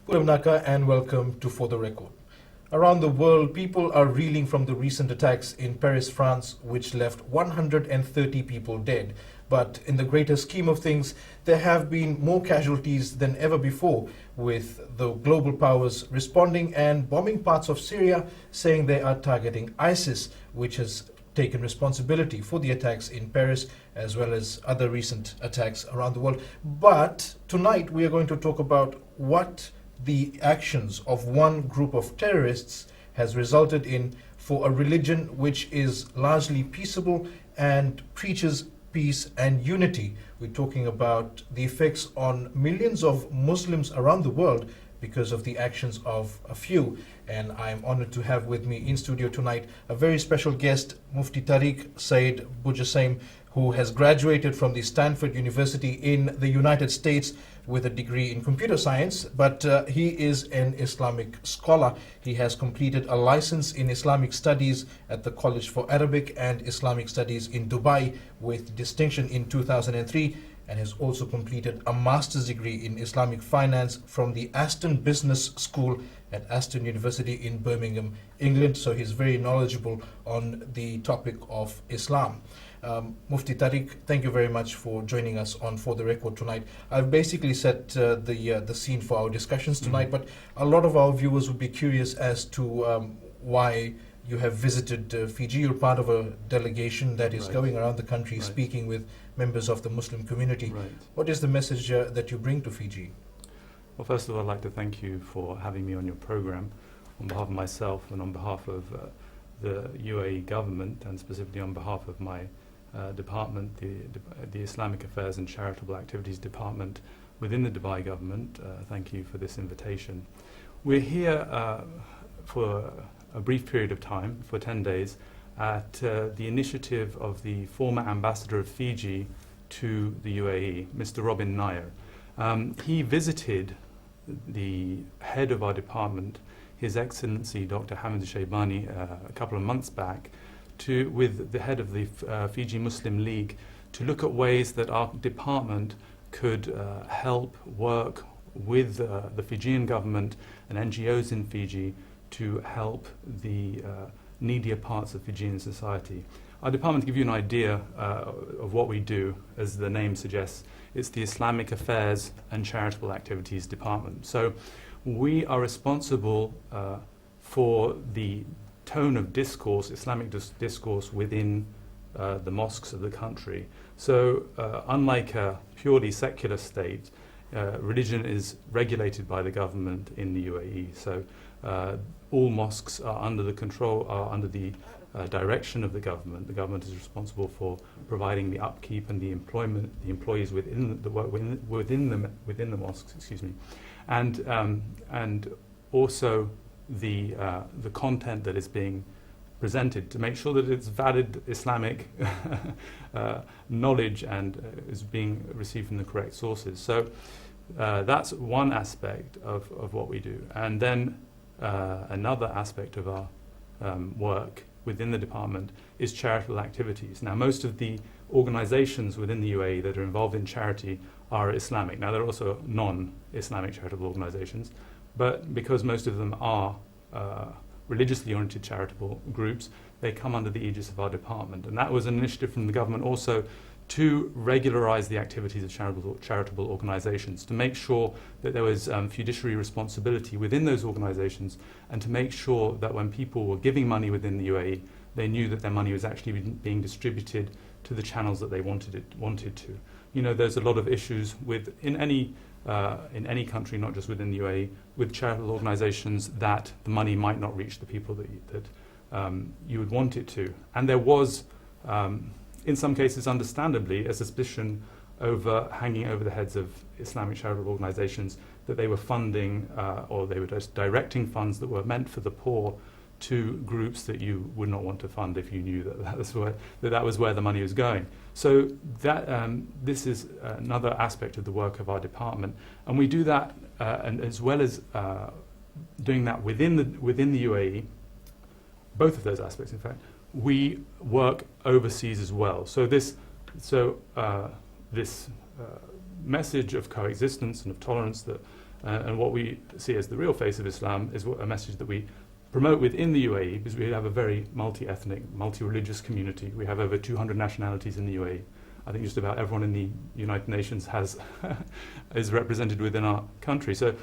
Good Naka and welcome to For the Record. Around the world, people are reeling from the recent attacks in Paris, France, which left 130 people dead. But in the greater scheme of things, there have been more casualties than ever before, with the global powers responding and bombing parts of Syria, saying they are targeting ISIS, which has taken responsibility for the attacks in Paris as well as other recent attacks around the world. But tonight we are going to talk about what the actions of one group of terrorists has resulted in for a religion which is largely peaceable and preaches peace and unity. We're talking about the effects on millions of Muslims around the world because of the actions of a few. And I'm honored to have with me in studio tonight a very special guest, Mufti Tariq Said Bujasaim, who has graduated from the Stanford University in the United States with a degree in computer science, but he is an Islamic scholar. He has completed a license in Islamic Studies at the College for Arabic and Islamic Studies in Dubai with distinction in 2003, and has also completed a master's degree in Islamic finance from the Aston Business School at Aston University in Birmingham, England. So he's very knowledgeable on the topic of Islam. Mufti Tariq, thank you very much for joining us on For the Record tonight. I've basically set the scene for our discussions tonight, but a lot of our viewers would be curious as to why you have visited Fiji. You're part of a delegation that is going around the country speaking with members of the Muslim community. What is the message that you bring to Fiji? Well, first of all, I'd like to thank you for having me on your program on behalf of myself and on behalf of the UAE government, and specifically on behalf of my department, the Islamic Affairs and Charitable Activities Department within the Dubai government. Thank you for this invitation. We're here for a brief period of time, for 10 days, at the initiative of the former ambassador of Fiji to the UAE, Mr. Robin Nair. He visited the head of our department, His Excellency Dr. Hamid Shaybani, a couple of months back, with the head of the Fiji Muslim League, to look at ways that our department could help work with the Fijian government and NGOs in Fiji to help the needier parts of Fijian society. Our department, to give you an idea of what we do, as the name suggests, it's the Islamic Affairs and Charitable Activities Department. So we are responsible for the tone of discourse, Islamic discourse within the mosques of the country. So unlike a purely secular state, religion is regulated by the government in the UAE. So all mosques are under the direction of the government. The government is responsible for providing the upkeep and the employment, the employees within the mosques. Excuse me, and also the content that is being presented, to make sure that it's valid Islamic knowledge and is being received from the correct sources. So that's one aspect of what we do. And then another aspect of our work within the department is charitable activities. Now, most of the organizations within the UAE that are involved in charity are Islamic. Now, there are also non-Islamic charitable organizations, but because most of them are religiously oriented charitable groups, they come under the aegis of our department. And that was an initiative from the government also to regularize the activities of charitable organizations, to make sure that there was fiduciary responsibility within those organizations, and to make sure that when people were giving money within the UAE, they knew that their money was actually being distributed to the channels that they wanted to. You know, there's a lot of issues in any country, not just within the UAE, with charitable organizations, that the money might not reach the people that you would want it to. And there was, in some cases, understandably, a suspicion hanging over the heads of Islamic charitable organizations that they were funding or they were just directing funds that were meant for the poor to groups that you would not want to fund if you knew that was where the money was going. So that this is another aspect of the work of our department, and we do that, and as well as doing that within the UAE, both of those aspects, in fact, we work overseas as well. So this message of coexistence and of tolerance that And what we see as the real face of Islam is a message that we promote within the UAE, because we have a very multi-ethnic, multi-religious community. We have over 200 nationalities in the UAE. I think just about everyone in the United Nations has is represented within our country. So,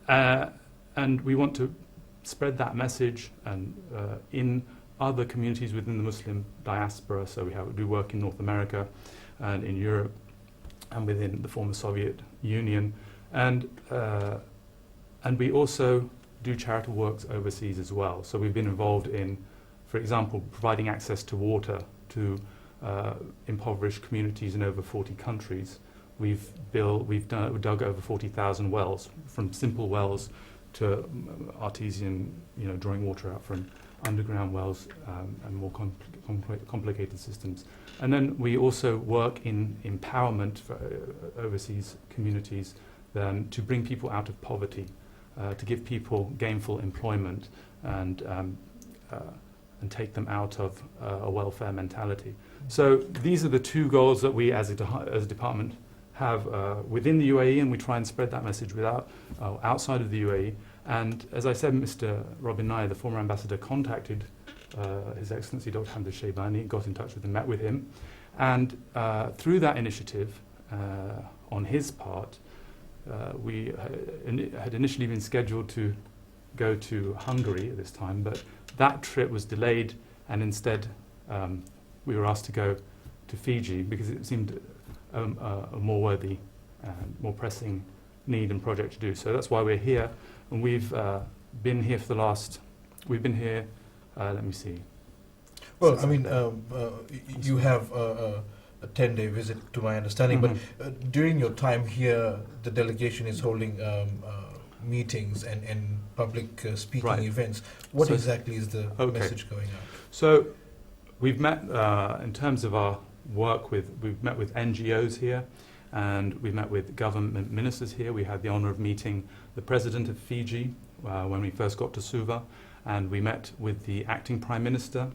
and we want to spread that message and in other communities within the Muslim diaspora. So we do work in North America and in Europe and within the former Soviet Union, and we also do charitable works overseas as well. So we've been involved in, for example, providing access to water to impoverished communities in over 40 countries. We've dug over 40,000 wells, from simple wells to artesian, drawing water out from underground wells and more complicated systems. And then we also work in empowerment for overseas communities to bring people out of poverty, to give people gainful employment and take them out of a welfare mentality. So these are the two goals that we as a department have within the UAE, and we try and spread that message outside of the UAE. And as I said, Mr. Robin Nair, the former ambassador, contacted His Excellency Dr. Hamd al-Shaybani, got in touch with him, met with him, and through that initiative on his part, we had initially been scheduled to go to Hungary at this time, but that trip was delayed, and instead we were asked to go to Fiji because it seemed a more worthy and more pressing need and project to do. So that's why we're here, and we've been here for let me see. Well, I mean, you have a 10-day visit, to my understanding, but during your time here, the delegation is holding meetings and public speaking events. What exactly is the message going out? So we've met, in terms of our work we've met with NGOs here, and we've met with government ministers here. We had the honor of meeting the president of Fiji when we first got to Suva, and we met with the acting prime minister,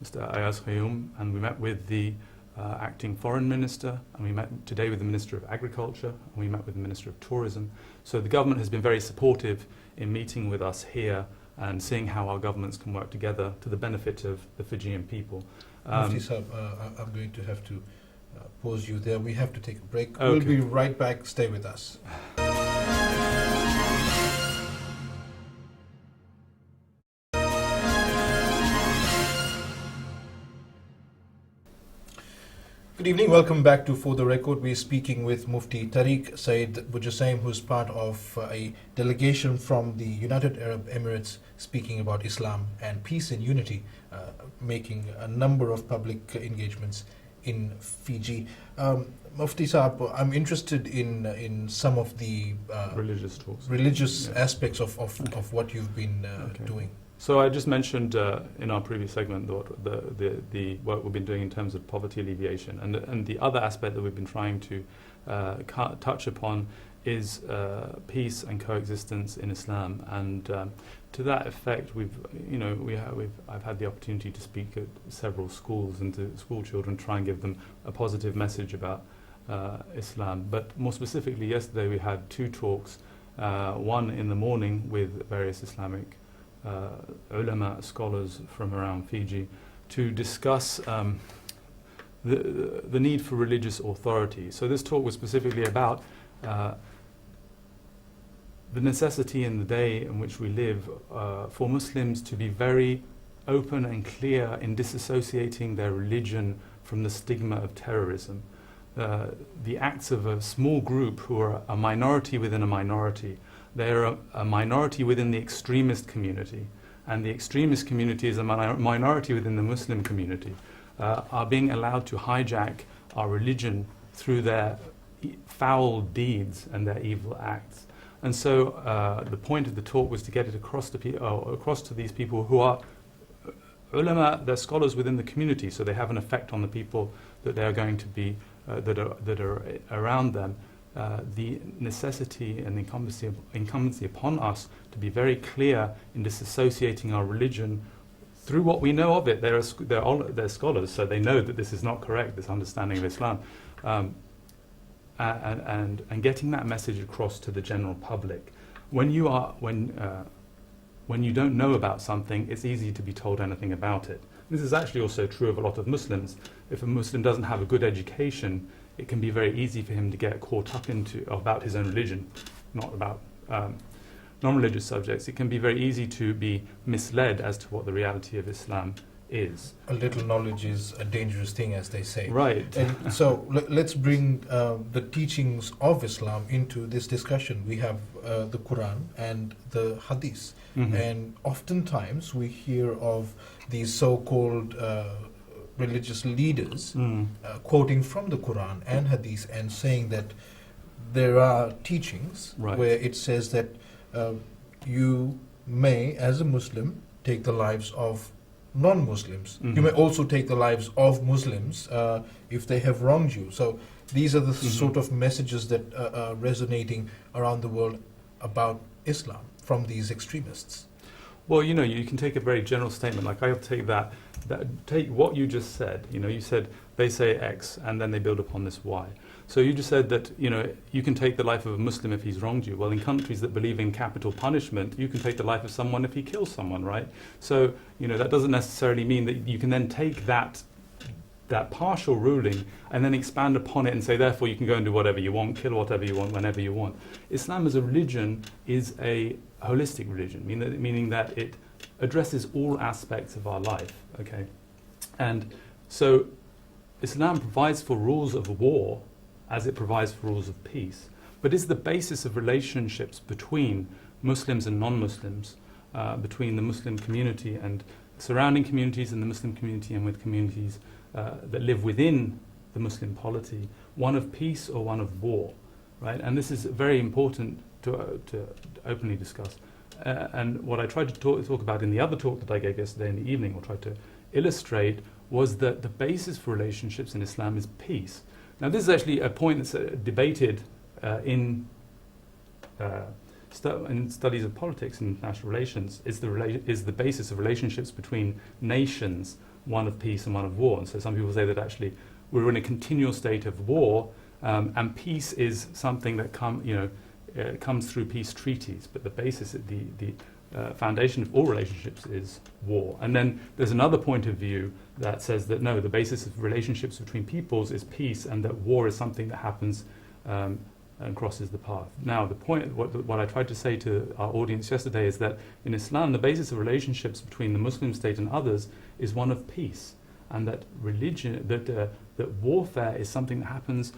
Mr. Ayaz Khayoum, and we met with the acting foreign minister, and we met today with the Minister of Agriculture, and we met with the Minister of Tourism. So the government has been very supportive in meeting with us here and seeing how our governments can work together to the benefit of the Fijian people. Mufti Saab, I'm going to have to pause you there. We have to take a break. Okay. We'll be right back. Stay with us. Good evening. Welcome back to For the Record. We're speaking with Mufti Tariq Said Bujassaim, who's part of a delegation from the United Arab Emirates speaking about Islam and peace and unity, making a number of public engagements in Fiji. Mufti Saab, I'm interested in some of the religious talks, aspects of what you've been doing. So I just mentioned in our previous segment the work we've been doing in terms of poverty alleviation, and the other aspect that we've been trying to touch upon is peace and coexistence in Islam. And to that effect, I've had the opportunity to speak at several schools and to school children, try and give them a positive message about Islam. But more specifically, yesterday we had two talks, one in the morning with various Islamic ulama, scholars from around Fiji, to discuss the need for religious authority. So this talk was specifically about the necessity in the day in which we live for Muslims to be very open and clear in disassociating their religion from the stigma of terrorism. The acts of a small group who are a minority within a minority. They're a minority within the extremist community, and the extremist community is a minority within the Muslim community, are being allowed to hijack our religion through their foul deeds and their evil acts. And so the point of the talk was to get it across to these people who are ulama, they're scholars within the community, so they have an effect on the people that they are going to be, that are around them. The necessity and the incumbency upon us to be very clear in disassociating our religion through what we know of it. They're scholars, so they know that this is not correct, this understanding of Islam. and getting that message across to the general public. When you don't know about something, it's easy to be told anything about it. This is actually also true of a lot of Muslims. If a Muslim doesn't have a good education, it can be very easy for him to get caught up into about his own religion, not about non-religious subjects. It can be very easy to be misled as to what the reality of Islam is. A little knowledge is a dangerous thing, as they say. Right. And so let's bring the teachings of Islam into this discussion. We have the Quran and the Hadith. Mhm. And oftentimes we hear of these so-called religious leaders quoting from the Quran and Hadith and saying that there are teachings Right. where it says that you may, as a Muslim, take the lives of non-Muslims. Mhm. You may also take the lives of Muslims if they have wronged you. So these are the sort of messages that are resonating around the world about Islam from these extremists. Well, you can take a very general statement, like I'll take take what you just said. You said they say X and then they build upon this Y. So you just said that, you can take the life of a Muslim if he's wronged you. Well, in countries that believe in capital punishment, you can take the life of someone if he kills someone, right? So, that doesn't necessarily mean that you can then take that partial ruling and then expand upon it and say, therefore, you can go and do whatever you want, kill whatever you want, whenever you want. Islam as a religion is a holistic religion, meaning that it addresses all aspects of our life, okay? And so Islam provides for rules of war as it provides for rules of peace, but is the basis of relationships between Muslims and non-Muslims, between the Muslim community and surrounding communities and the Muslim community and with communities that live within the Muslim polity, one of peace or one of war, right? And this is very important to openly discuss. And what I tried to talk about in the other talk that I gave yesterday in the evening, or tried to illustrate, was that the basis for relationships in Islam is peace. Now, this is actually a point that's debated in studies of politics and international relations. Is the basis of relationships between nations one of peace and one of war? And so some people say that actually we're in a continual state of war, and peace is something that comes through peace treaties. But the basis, the foundation of all relationships is war. And then there's another point of view that says that no, the basis of relationships between peoples is peace, and that war is something that happens and crosses the path. Now, the point, what I tried to say to our audience yesterday is that in Islam, the basis of relationships between the Muslim state and others is one of peace, and that that warfare is something that happens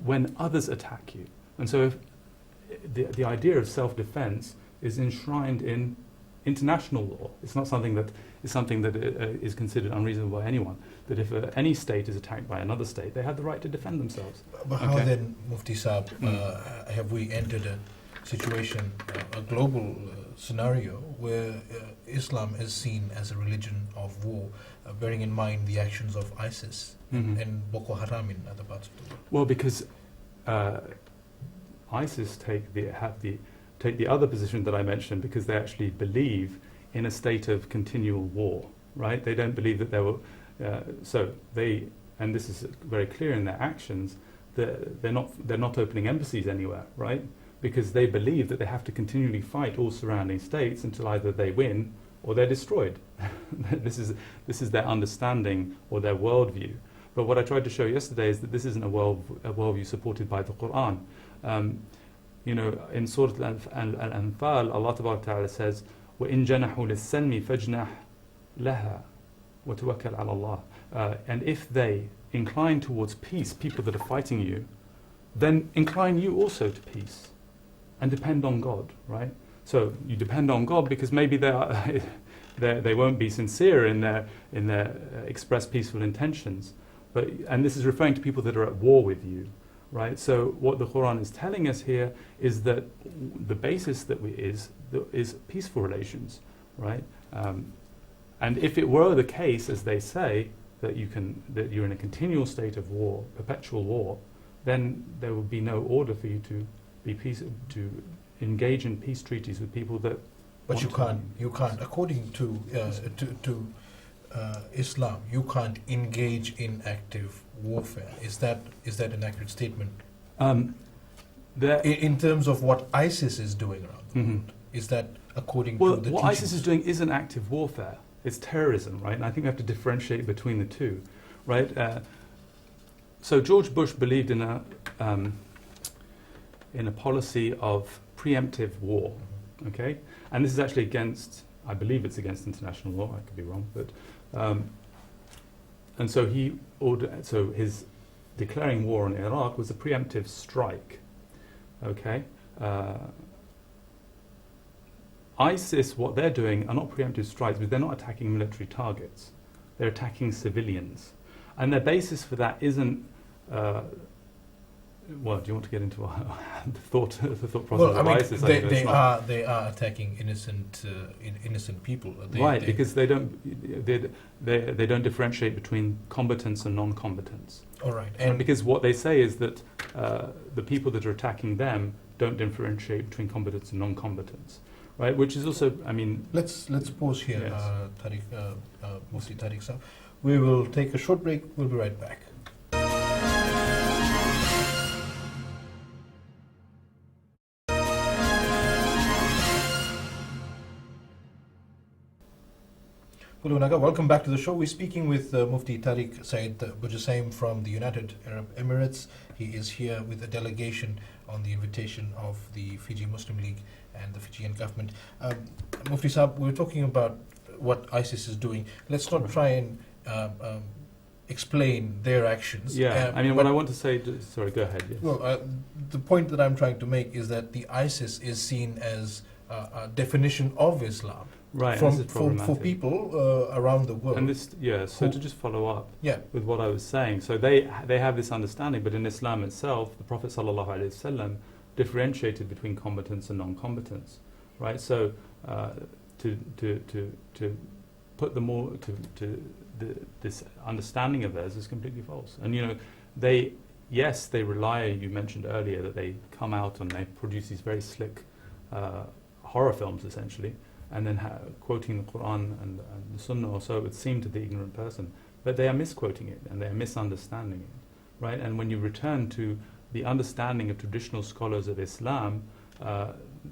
when others attack you. And so if the idea of self-defense is enshrined in international law. It's not something that is considered unreasonable by anyone. That if any state is attacked by another state, they have the right to defend themselves. But how then, Mufti Saab, have we entered a situation, a global scenario where Islam is seen as a religion of war, bearing in mind the actions of ISIS and Boko Haram in other parts of the world? Well, because ISIS take the other position that I mentioned, because they actually believe in a state of continual war, right? They don't believe that there will. And this is very clear in their actions, that they're not opening embassies anywhere, right? Because they believe that they have to continually fight all surrounding states until either they win or they're destroyed. This is their understanding or their worldview. But what I tried to show yesterday is that this isn't a worldview supported by the Quran. In Surah Al-Anfal, Allah Ta'ala says, وَإِن جَنَحُوا لِلسَّلْمِ فَاجْنَحْ لَهَا وَتَوَكَّلْ عَلَى اللَّهِ. And if they incline towards peace, people that are fighting you, then incline you also to peace and depend on God, right? So you depend on God because maybe they won't be sincere in their expressed peaceful intentions. And this is referring to people that are at war with you, right? So what the Quran is telling us here is that the basis is peaceful relations, right? And if it were the case, as they say, that you're in a continual state of war, perpetual war, then there would be no order for you to engage in peace treaties with people that. But you can't. According to Islam, you can't engage in active warfare. Is that an accurate statement? There, In terms of what ISIS is doing around the world, is that according well, to the what teachings? ISIS is doing isn't active warfare. It's terrorism, right? And I think we have to differentiate between the two, right? So George Bush believed in a policy of preemptive war, okay? And this is actually against, I believe it's against international law. I could be wrong, but and so he ordered. So his declaring war on Iraq was a preemptive strike, okay? ISIS, what they're doing are not preemptive strikes, but they're not attacking military targets. They're attacking civilians. And their basis for that isn't, well, do you want to get into the thought process Well, I of mean, ISIS? they are attacking innocent people. Right, because they don't differentiate between combatants and non-combatants. All right, And and because what they say is that the people that are attacking them don't differentiate between combatants and non-combatants, right? Which is also, I mean, let's pause here, Yes. Tariq, Mufti Tariq Saab. We will take a short break. We'll be right back. Welcome back to the show. We're speaking with Mufti Tariq Said Bujasaim from the United Arab Emirates. He is here with a delegation on the invitation of the Fiji Muslim League and the Fijian government. Mufti Saab, we were talking about what ISIS is doing. Let's not try and explain their actions. yeah. I mean, what I want to say, sorry, go ahead. Yes. Well, the point that I'm trying to make is that the ISIS is seen as a definition of Islam. Right, From, this is for problematic. people around the world. And this, yeah, so Who- to just follow up Yeah. with what I was saying, so they have this understanding, but in Islam itself, the Prophet ﷺ differentiated between combatants and non-combatants, right? So to put them all to this understanding of theirs is completely false. And you know, they rely. You mentioned earlier that they come out and they produce these very slick horror films, essentially. And then quoting the Quran and the Sunnah, or so it would seem to the ignorant person. But they are misquoting it and they are misunderstanding it, right? And when you return to the understanding of traditional scholars of Islam,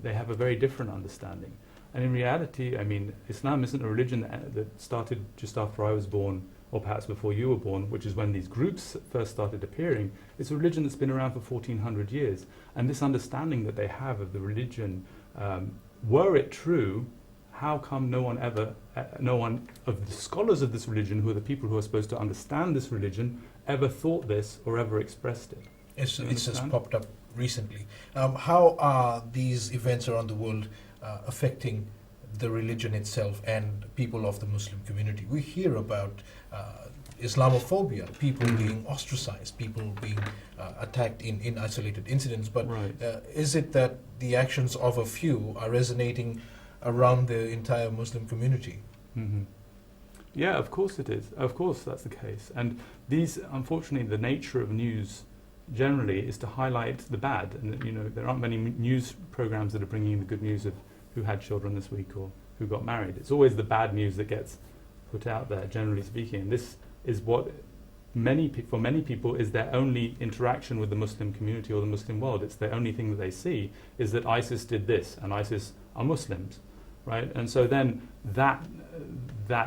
they have a very different understanding. And in reality, I mean, Islam isn't a religion that started just after I was born, or perhaps before you were born, which is when these groups first started appearing. It's a religion that's been around for 1400 years. And this understanding that they have of the religion, were it true, how come no one of the scholars of this religion, who are the people who are supposed to understand this religion, ever thought this or ever expressed it? It's just understand? popped up recently. How are these events around the world affecting the religion itself and people of the Muslim community? We hear about Islamophobia, people being ostracized, people being attacked in isolated incidents. But Right. Is it that the actions of a few are resonating around the entire Muslim community? hmm Yeah, of course it is. Of course that's the case. And these, unfortunately, the nature of news generally is to highlight the bad. And you know, there aren't many news programs that are bringing the good news of who had children this week or who got married. It's always the bad news that gets put out there, generally speaking. And this is what for many people is their only interaction with the Muslim community or the Muslim world. It's their only thing that they see is that ISIS did this and ISIS are Muslims, right? And so then that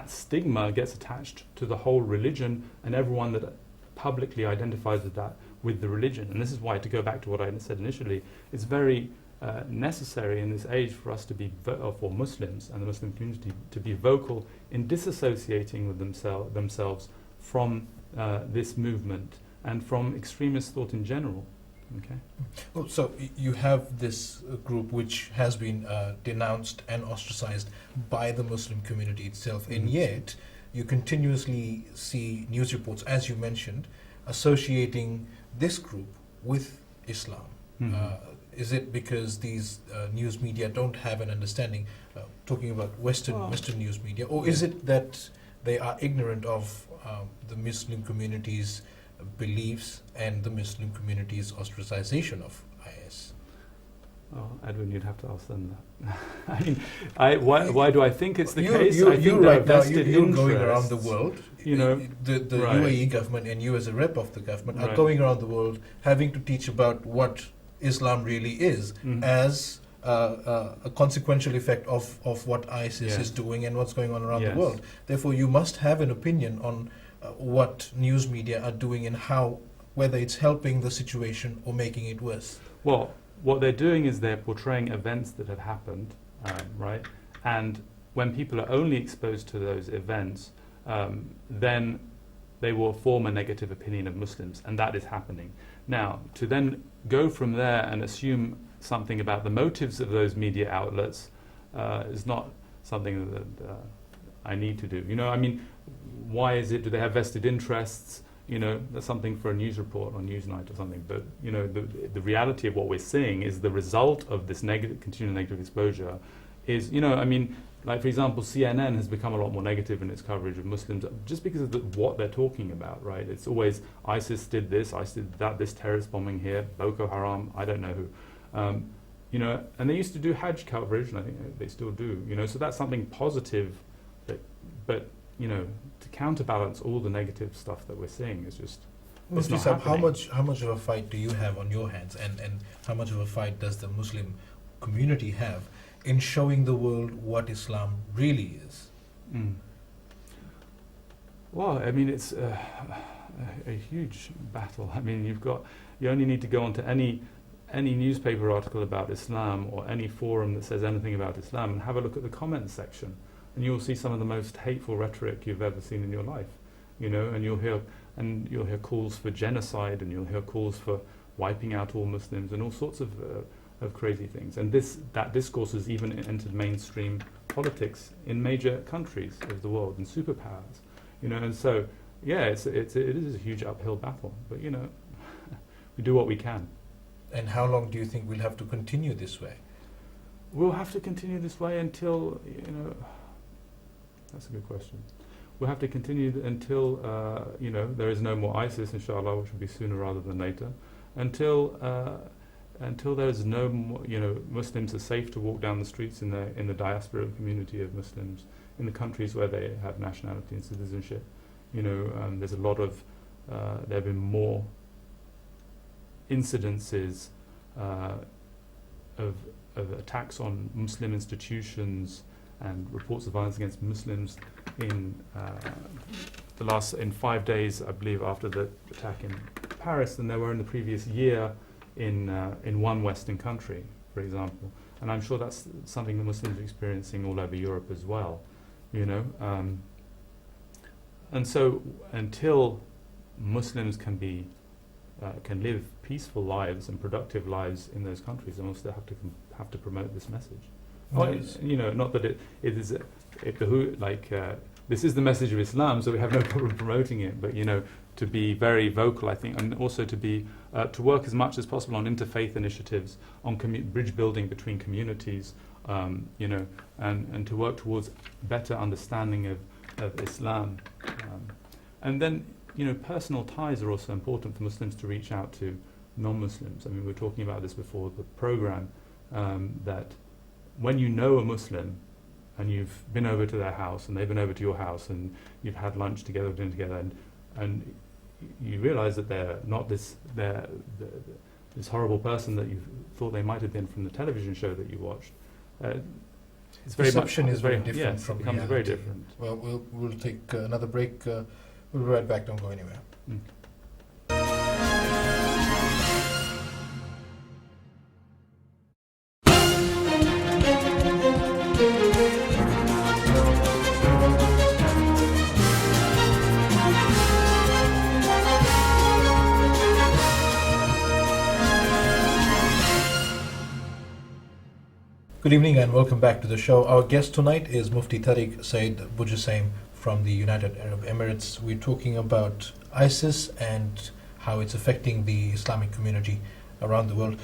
stigma gets attached to the whole religion and everyone that publicly identifies with the religion. And this is why, to go back to what I said initially, it's very necessary in this age for us to be, for Muslims and the Muslim community, to be vocal in disassociating with themselves from this movement and from extremist thought in general. Okay. Oh, so you have this group which has been denounced and ostracized by the Muslim community itself, and yet you continuously see news reports, as you mentioned, associating this group with Islam. Is it because these news media don't have an understanding, talking about Western news media, or is it that they are ignorant of the Muslim community's beliefs and the Muslim community's ostracization of IS? Oh, Edwin, you'd have to ask them that. I mean, why do I think it's the case? You, I think you there are right now, vested you're going around the interests. world. You know, the right. UAE government and you as a rep of the government are Right. going around the world having to teach about what Islam really is Mhm. as a consequential effect of what ISIS Yes. is doing and what's going on around Yes. the world. Therefore, you must have an opinion on what news media are doing and how, whether it's helping the situation or making it worse. Well, what they're doing is they're portraying events that have happened, right? And when people are only exposed to those events, then they will form a negative opinion of Muslims, and that is happening. Now, to then go from there and assume something about the motives of those media outlets is not something that I need to do. You know, I mean, why is it? Do they have vested interests? You know, that's something for a news report on Newsnight or something. But you know, the reality of what we're seeing is the result of this continual negative exposure. Is, you know, I mean, like for example, CNN has become a lot more negative in its coverage of Muslims just because of what they're talking about, right? It's always ISIS did this, ISIS did that, this terrorist bombing here, Boko Haram, I don't know who. You know, and they used to do Hajj coverage, and I think they still do. You know, so that's something positive. But you know, to counterbalance all the negative stuff that we're seeing is just. It's Mufti not Saab, happening. how much of a fight do you have on your hands, and how much of a fight does the Muslim community have in showing the world what Islam really is? Mm. Well, I mean, it's a huge battle. I mean, you only need to go onto any newspaper article about Islam or any forum that says anything about Islam and have a look at the comments section, and you'll see some of the most hateful rhetoric you've ever seen in your life. You know, and you'll hear calls for genocide, and you'll hear calls for wiping out all Muslims, and all sorts of crazy things. And that discourse has even entered mainstream politics in major countries of the world and superpowers. You know, and so yeah, it is a huge uphill battle. But you know, we do what we can. And how long do you think we'll have to continue this way? We'll have to continue this way until, you know, that's a good question. We'll have to continue until, you know, there is no more ISIS, inshallah, which will be sooner rather than later. Until there is no more, you know, Muslims are safe to walk down the streets in the diaspora community of Muslims in the countries where they have nationality and citizenship. You know, there's a lot of, there have been more incidences of attacks on Muslim institutions and reports of violence against Muslims in 5 days, I believe, after the attack in Paris, than there were in the previous year in one Western country, for example. And I'm sure that's something the Muslims are experiencing all over Europe as well. You know, and so until Muslims can live peaceful lives and productive lives in those countries, and also have to promote this message. Yes. You know, not that this is the message of Islam, so we have no problem promoting it. But you know, to be very vocal, I think, and also to work as much as possible on interfaith initiatives, on bridge building between communities. You know, and to work towards better understanding of Islam, and then. You know, personal ties are also important for Muslims to reach out to non-Muslims. I mean, we were talking about this before the program, that when you know a Muslim and you've been over to their house and they've been over to your house and you've had lunch together, dinner together, and you realize that they're not this horrible person that you thought they might have been from the television show that you watched. It's very Perception much, is very different yes, from it becomes reality. very different. Well, we'll take another break. We'll be right back. Don't go anywhere. Good evening and welcome back to the show. Our guest tonight is Mufti Tariq Said Bujassaim from the United Arab Emirates. We're talking about ISIS and how it's affecting the Islamic community around the world.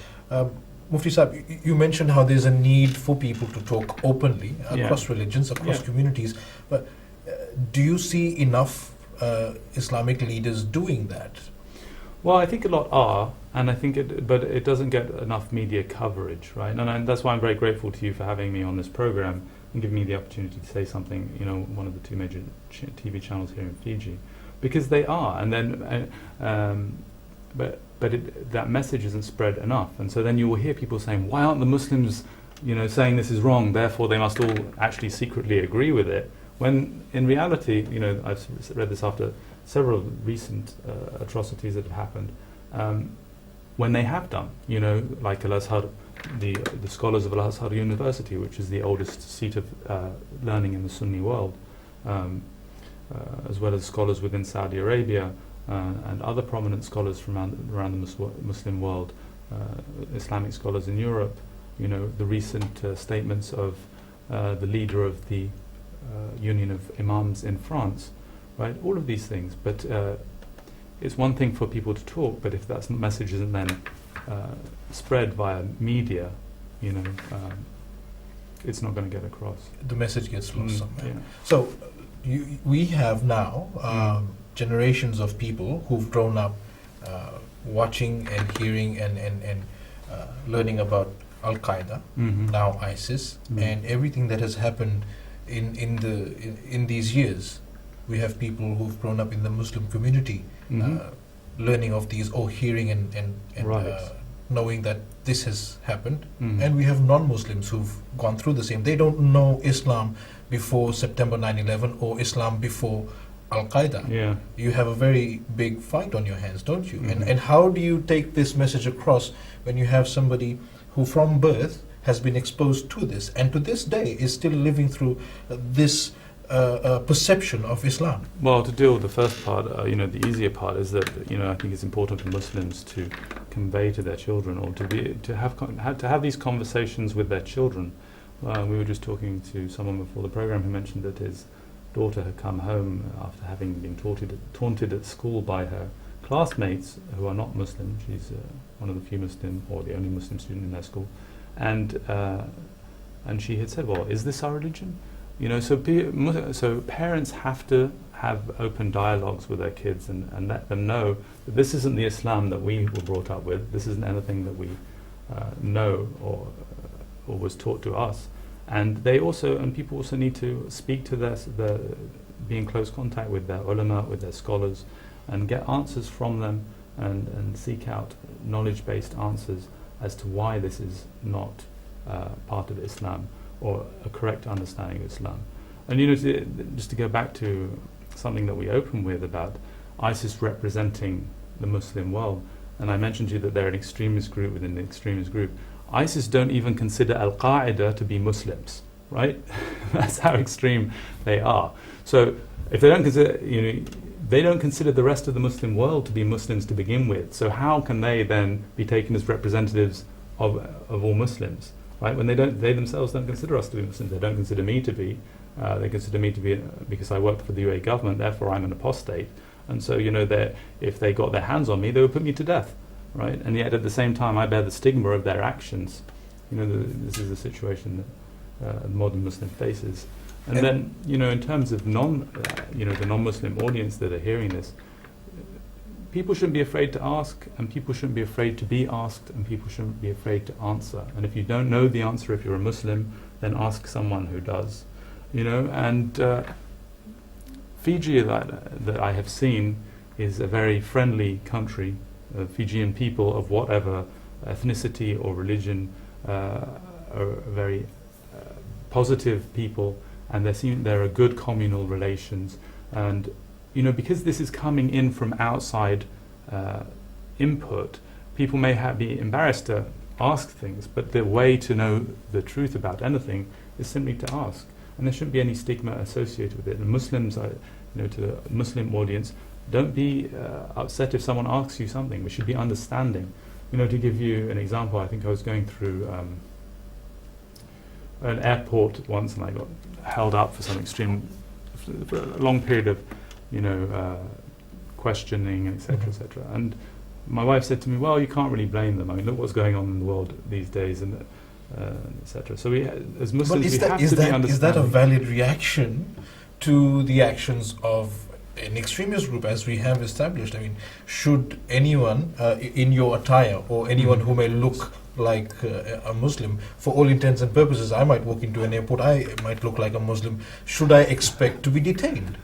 Mufti Saab, you mentioned how there's a need for people to talk openly across religions, across communities. But do you see enough Islamic leaders doing that? Well, I think a lot are, and I think but it doesn't get enough media coverage, right? And that's why I'm very grateful to you for having me on this program and giving me the opportunity to say something, one of the two major TV channels here in Fiji, because they are, and then, that message isn't spread enough, and so then you will hear people saying, why aren't the Muslims, saying this is wrong, therefore they must all actually secretly agree with it, when in reality, I've read this after several recent atrocities that have happened, when they have done, like Al-Azhar, the scholars of Al-Azhar University, which is the oldest seat of learning in the Sunni world, as well as scholars within Saudi Arabia and other prominent scholars from around the Muslim world, Islamic scholars in Europe, the recent statements of the leader of the Union of Imams in France, right? All of these things, but it's one thing for people to talk, but if that message isn't then spread via media, it's not going to get across. The message gets lost somewhere. Yeah. So we have now generations of people who've grown up watching and hearing and learning about Al-Qaeda, now ISIS, and everything that has happened in these years. We have people who've grown up in the Muslim community learning of these, or hearing and Right. Knowing that this has happened. Mhm. And we have non-Muslims who've gone through the same. They don't know Islam before September 9/11 or Islam before Al-Qaeda. Yeah. You have a very big fight on your hands, don't you? Mhm. And how do you take this message across when you have somebody who from birth has been exposed to this and to this day is still living through this perception of Islam? Well, to deal with the first part, the easier part is that I think it's important for Muslims to convey to their children, or to have these conversations with their children. We were just talking to someone before the program who mentioned that his daughter had come home after having been taunted at school by her classmates who are not Muslim. She's one of the few Muslim, or the only Muslim student in their school, and she had said, "Well, is this our religion?" So parents have to have open dialogues with their kids and let them know that this isn't the Islam that we were brought up with. This isn't anything that we know or was taught to us. And people also need to speak to be in close contact with their ulama, with their scholars, and get answers from them and seek out knowledge-based answers as to why this is not part of Islam, or a correct understanding of Islam. And just to go back to something that we opened with about ISIS representing the Muslim world, and I mentioned to you that they're an extremist group within the extremist group. ISIS don't even consider Al-Qaeda to be Muslims, right? That's how extreme they are. So if they don't consider, they don't consider the rest of the Muslim world to be Muslims to begin with. So how can they then be taken as representatives of all Muslims? Right? When they themselves don't consider us to be Muslims, they don't consider me to be. They consider me to be because I work for the UAE government. Therefore, I'm an apostate. And so, if they got their hands on me, they would put me to death, right? And yet, at the same time, I bear the stigma of their actions. This is the situation that the modern Muslim faces. And then, in terms of the non-Muslim audience that are hearing this, people shouldn't be afraid to ask, and people shouldn't be afraid to be asked, and people shouldn't be afraid to answer. And if you don't know the answer, if you're a Muslim, then ask someone who does. And Fiji, that I have seen, is a very friendly country. Fijian people of whatever ethnicity or religion are very positive people, and there are good communal relations. And because this is coming in from outside input, people may be embarrassed to ask things, but the way to know the truth about anything is simply to ask. And there shouldn't be any stigma associated with it. And Muslims, to the Muslim audience, don't be upset if someone asks you something. We should be understanding. To give you an example, I think I was going through an airport once, and I got held up for for a long period of questioning, etc., etc. And my wife said to me, "Well, you can't really blame them. I mean, look what's going on in the world these days," and etc. So as Muslims, we have to be understanding. Is that a valid reaction to the actions of an extremist group, as we have established. I mean, should anyone in your attire or anyone who may look like a Muslim, for all intents and purposes, I might walk into an airport, I might look like a Muslim, should I expect to be detained?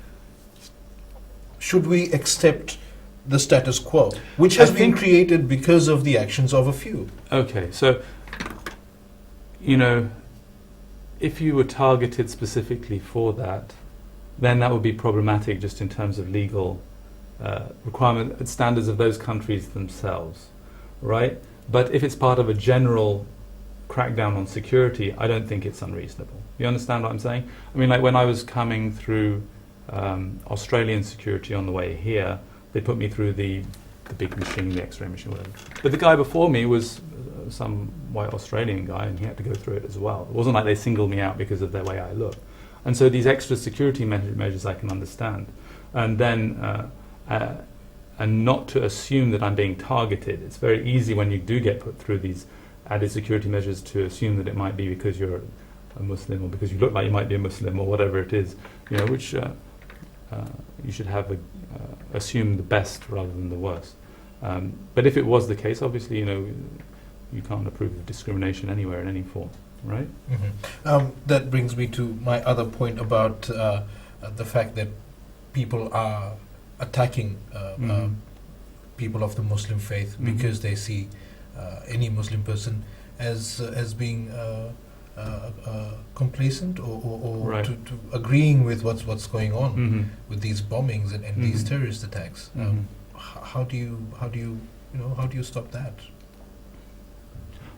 Should we accept the status quo, which has been created because of the actions of a few? Okay, so, you know, if you were targeted specifically for that, then that would be problematic just in terms of legal requirement standards of those countries themselves, right? But if it's part of a general crackdown on security, I don't think it's unreasonable. You understand what I'm saying? I mean, like when I was coming through Australian security on the way here, they put me through the big machine, the X-ray machine, whatever. But the guy before me was some white Australian guy, and he had to go through it as well. It wasn't like they singled me out because of the way I look. And so these extra security measures I can understand. And then, and not to assume that I'm being targeted. It's very easy when you do get put through these added security measures to assume that it might be because you're a Muslim or because you look like you might be a Muslim or whatever it is, you know, which you should have assume the best rather than the worst. But if it was the case, obviously, you know, you can't approve of discrimination anywhere in any form, right? Mm-hmm. That brings me to my other point about the fact that people are attacking people of the Muslim faith because they see any Muslim person as being complacent or right. to agreeing with what's going on with these bombings and these terrorist attacks. How do you stop that?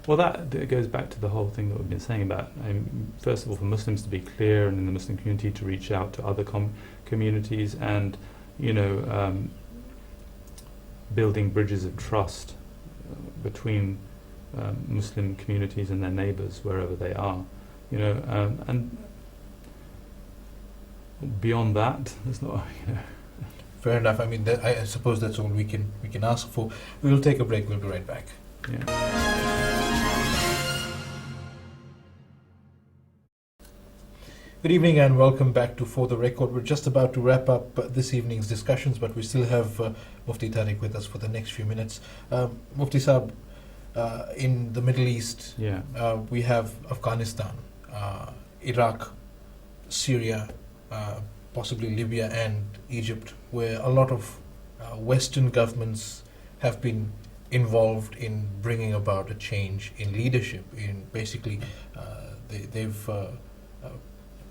Well, that goes back to the whole thing that we've been saying about, first of all, for Muslims to be clear and in the Muslim community to reach out to other communities and, you know, building bridges of trust between Muslim communities and their neighbours wherever they are, you know, and beyond that, there's not, you know. Fair enough. I mean, I suppose that's all we can ask for. We will take a break. We'll be right back. Yeah. Good evening and welcome back to For the Record. We're just about to wrap up this evening's discussions, but we still have Mufti Tariq with us for the next few minutes. Mufti Saab, in the Middle East, we have Afghanistan, Iraq, Syria, possibly Libya and Egypt, where a lot of Western governments have been involved in bringing about a change in leadership. In basically, they've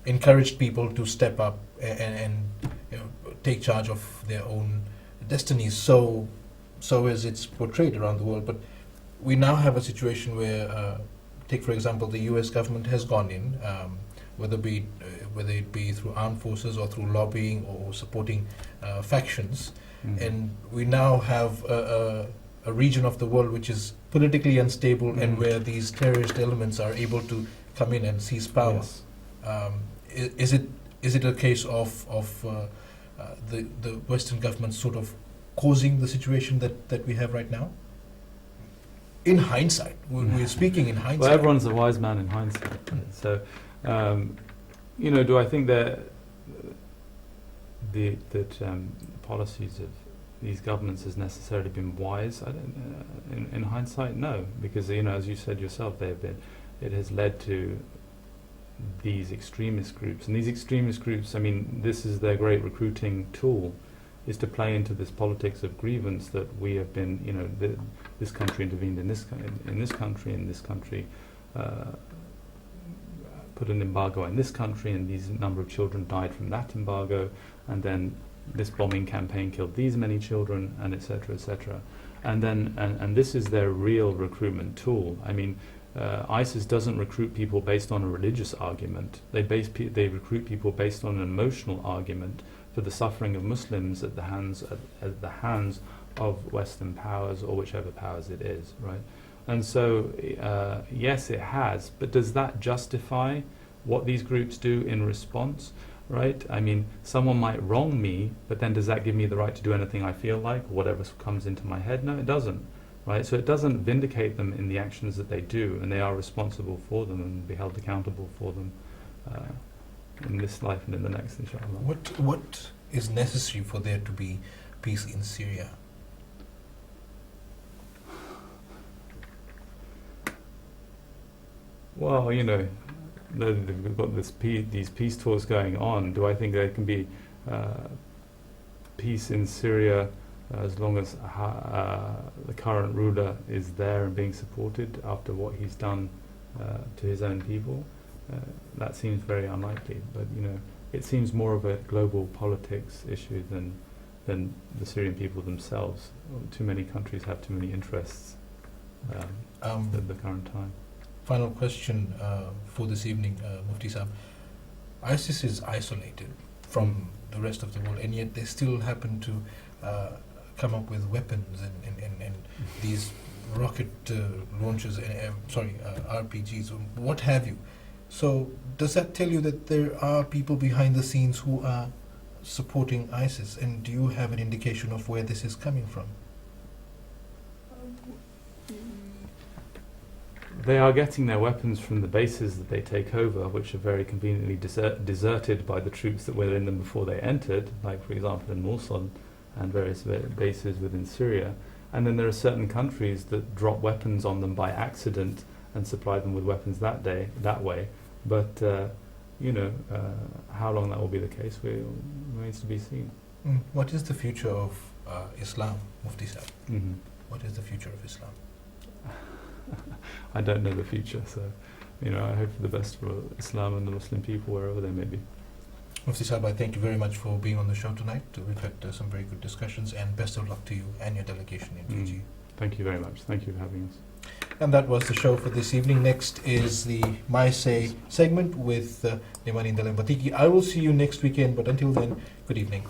encouraged people to step up and you know, take charge of their own destinies. So as it's portrayed around the world. But we now have a situation where, take for example, the U.S. government has gone in, whether it be through armed forces or through lobbying or supporting factions, and we now have a region of the world which is politically unstable and where these terrorist elements are able to come in and seize power. Yes. Is it a case of the Western government sort of causing the situation that we have right now? In hindsight, we're speaking in hindsight. Well, everyone's a wise man in hindsight. So, you know, do I think that the policies of these governments has necessarily been wise? I don't, in hindsight, no, because you know, as you said yourself, it has led to these extremist groups, and these extremist groups, I mean, this is their great recruiting tool, is to play into this politics of grievance that we have been, you know, this country intervened in this country, and this country put an embargo in this country, and these number of children died from that embargo, and then this bombing campaign killed these many children, and etc., etc. And then, and this is their real recruitment tool. I mean, ISIS doesn't recruit people based on a religious argument. They recruit people based on an emotional argument for the suffering of Muslims at the hands of Western powers or whichever powers it is, right? And so, yes, it has, but does that justify what these groups do in response, right? I mean, someone might wrong me, but then does that give me the right to do anything I feel like, or whatever comes into my head? No, it doesn't. Right, so it doesn't vindicate them in the actions that they do, and they are responsible for them and be held accountable for them in this life and in the next, inshallah. What is necessary for there to be peace in Syria? Well, they've got these peace talks going on. Do I think there can be peace in Syria as long as the current ruler is there and being supported after what he's done to his own people? That seems very unlikely. But it seems more of a global politics issue than the Syrian people themselves. Too many countries have too many interests at the current time. Final question for this evening, Mufti Saab. ISIS is isolated from the rest of the world, and yet they still happen to come up with weapons and these rocket launchers, RPGs, or what have you. So does that tell you that there are people behind the scenes who are supporting ISIS, and do you have an indication of where this is coming from? They are getting their weapons from the bases that they take over, which are very conveniently deserted by the troops that were in them before they entered, like, for example, in Mosul and various bases within Syria. And then there are certain countries that drop weapons on them by accident and supply them with weapons that way. But, how long that will be the case remains to be seen. What is the future of Islam, Mufti Saab? Mm-hmm. What is the future of Islam? I don't know the future, so I hope for the best for Islam and the Muslim people wherever they may be. Mufti Saab, I thank you very much for being on the show tonight. We've had some very good discussions, and best of luck to you and your delegation in Fiji. Thank you very much. Thank you for having us. And that was the show for this evening. Next is the My Say segment with Nimani Ndalembatiki. I will see you next weekend, but until then, good evening.